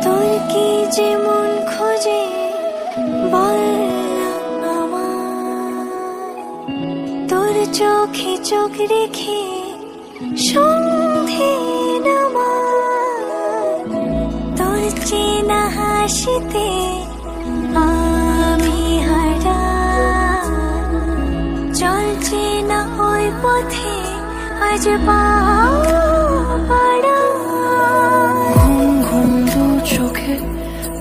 তোর কি যে মন খোঁজে বল না আমায়, তোর চোখে চোখ রেখে সন্ধে নামায়, তোর চেনা হাসিতে আমি হারাই, চলছে না ওই পথে আজ পাড়া। ঘুম ঘুম দু চোখে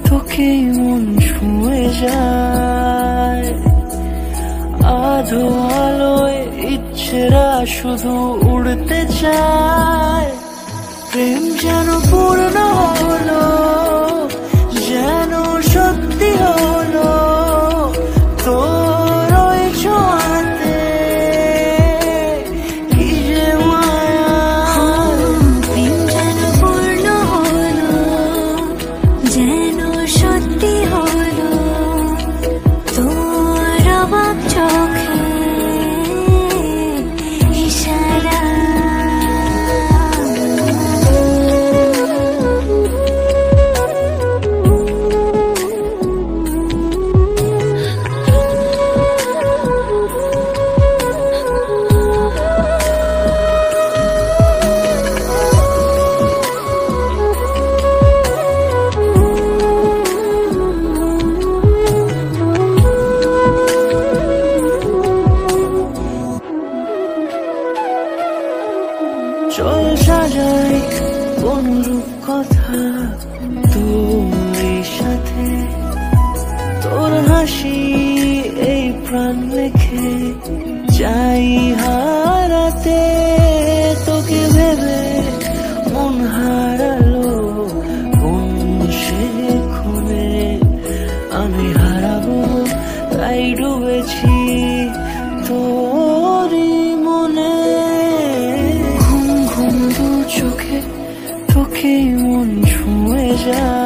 তোকে মন ছুঁয়ে যায়, আধো আলোয় ইচ্ছেরা শুধু উড়তে চায়। প্রেম যেন পূর্ণ হলো, যেন সত্যি হলো তোর ওই ছোঁয়াতে, কি যে মায়া। প্রেম যেন পূর্ণ হলো, যেন সত্যি হলো তোর অবাক চোখে ইশারা। চল সাজাই কোন রূপকথা তোর সাথে, তোর হাসি এই প্রাণ লেখে চাই হারাতে। তোকে ভেবে মন হারালো কোন সে খুনে, আমি হারাবো তাই ডুবেছি তোরই মনে। ঘুম ঘুম দু চোখে তোকে মন ছুঁয়ে যায়,